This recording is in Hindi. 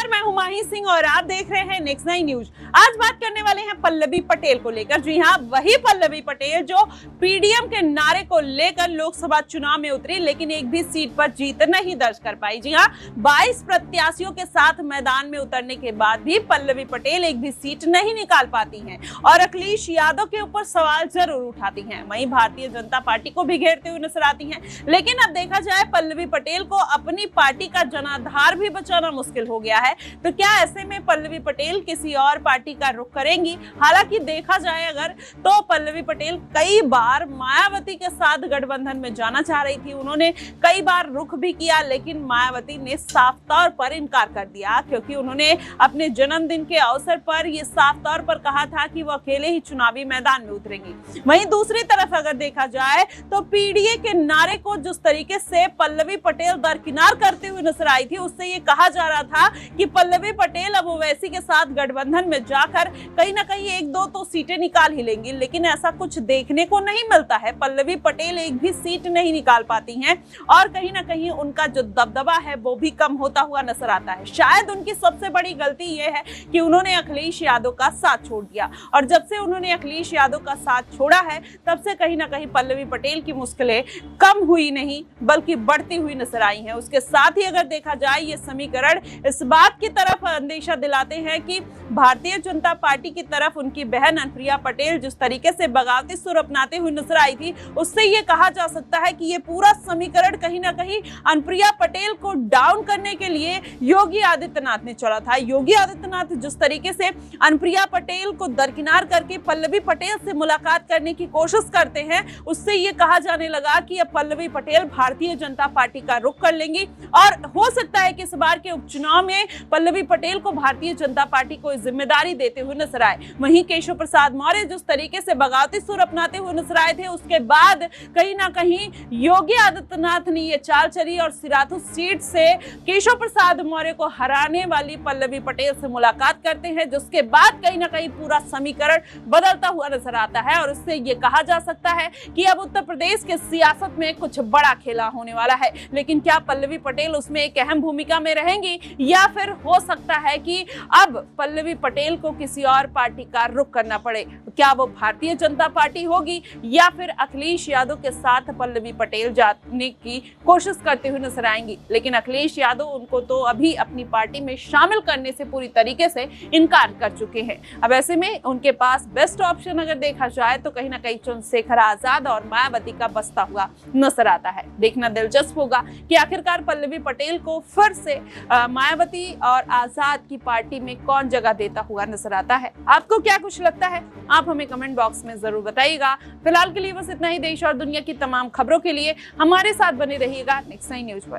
नमस्कार, मैं हुमायूं सिंह और आप देख रहे हैं नेक्स्ट 9 न्यूज। आज बात करने वाले हैं पल्लवी पटेल को लेकर। जी हां, वही पल्लवी पटेल जो पीडीएम के नारे को लेकर लोकसभा चुनाव में उतरी लेकिन एक भी सीट पर जीत नहीं दर्ज कर पाई। जी हां, 22 प्रत्याशियों के साथ मैदान में उतरने के बाद भी पल्लवी पटेल एक भी सीट नहीं निकाल पाती हैं और अखिलेश यादव के ऊपर सवाल जरूर उठाती हैं। वहीं भारतीय जनता पार्टी को भी घेरते हुए नजर आती हैं। लेकिन अब देखा जाए पल्लवी पटेल को अपनी पार्टी का जनाधार भी बचाना मुश्किल हो गया है, तो क्या ऐसे में पल्लवी पटेल किसी और पार्टी का रुख करेंगी? हालांकि देखा जाए अगर तो पल्लवी पटेल कई बार मायावती के साथ गठबंधन में जाना चाह रही थी। उन्होंने कई बार रुख भी किया लेकिन मायावती ने साफ तौर पर इनकार कर दिया, क्योंकि उन्होंने अपने जन्मदिन के अवसर पर यह साफ तौर पर कहा था कि वो अकेले ही चुनावी मैदान में उतरेंगी। वहीं दूसरी तरफ अगर देखा जाए तो पीडीए के नारे को जिस तरीके से पल्लवी पटेल दरकिनार करते हुए नजर आई थी, उससे ये कहा जा रहा था कि पल्लवी पटेल अब ओवैसी के साथ गठबंधन में जाकर कहीं ना कहीं एक दो तो सीटें निकाल ही लेंगी, लेकिन ऐसा कुछ देखने को नहीं मिलता है। पल्लवी पटेल एक भी सीट नहीं निकाल पाती हैं और कहीं ना कहीं उनका जो दबदबा है वो भी कम होता हुआ नजर आता है। शायद उनकी सबसे बड़ी गलती ये है कि उन्होंने अखिलेश यादव का साथ छोड़ दिया और जब से उन्होंने अखिलेश यादव का साथ छोड़ा है तब से कहीं ना कहीं पल्लवी पटेल की मुश्किलें कम हुई नहीं बल्कि बढ़ती हुई नजर आई हैं। उसके साथ ही अगर देखा जाए ये समीकरण इस बात की तरफ अंदेशा दिलाते हैं कि भारतीय जनता पार्टी की तरफ उनकी बहन अनुप्रिया पटेल जिस तरीके से बगावती सुर अपनाते हुए नजर आई थी, उससे ये कहा जा सकता है कि ये पूरा समीकरण कहीं ना कहीं अनुप्रिया पटेल को डाउन करने के लिए योगी आदित्यनाथ ने चला था। योगी आदित्यनाथ जिस तरीके से अनुप्रिया पटेल को दरकिनार करके पल्लवी पटेल से मुलाकात करने की कोशिश करते हैं, उससे ये कहा जाने लगा कि अब पल्लवी पटेल भारतीय जनता पार्टी का रुख कर लेंगी और हो सकता है कि इस बार के उपचुनाव में पल्लवी पटेल को भारतीय जनता पार्टी को जिम्मेदारी देते हुए नजर आए। वहीं केशव प्रसाद मौर्य जिस तरीके से बगावती सुर अपनाते हुए नजर आए थे, उसके बाद कहीं ना कहीं योगी आदित्यनाथ ने ये चाल चली और सिराथू सीट से केशव प्रसाद मौर्य को हराने वाली पल्लवी पटेल से मुलाकात करते हैं, जिसके बाद कहीं ना कहीं पूरा समीकरण बदलता हुआ नजर आता है और उससे ये कहा जा सकता है कि अब उत्तर प्रदेश के सियासत में कुछ बड़ा खेला होने वाला है। लेकिन क्या पल्लवी पटेल उसमें एक अहम भूमिका में रहेंगी या फिर हो सकता है कि अब पल्लवी पटेल को किसी और पार्टी का रुख करना पड़े? क्या वो भारतीय जनता पार्टी होगी या फिर अखिलेश यादव के साथ पल्लवी पटेल जाने की कोशिश करते हुए नजर आएंगी? लेकिन अखिलेश यादव उनको तो अभी अपनी पार्टी में शामिल करने से पूरी तरीके से इनकार कर चुके हैं। अब ऐसे में उनके पास बेस्ट ऑप्शन अगर देखा जाए तो कहीं ना कहीं चंद्रशेखर आजाद और मायावती का बसता हुआ नजर आता है। देखना दिलचस्प होगा कि आखिरकार पल्लवी पटेल को फिर से मायावती और आजाद की पार्टी में कौन जगह देता हुआ नजर आता है। आपको क्या कुछ लगता है? आप हमें कमेंट बॉक्स में जरूर बताइएगा। फिलहाल के लिए बस इतना ही। देश और दुनिया की तमाम खबरों के लिए हमारे साथ बने रहिएगा नेक्स्ट 9 न्यूज पर।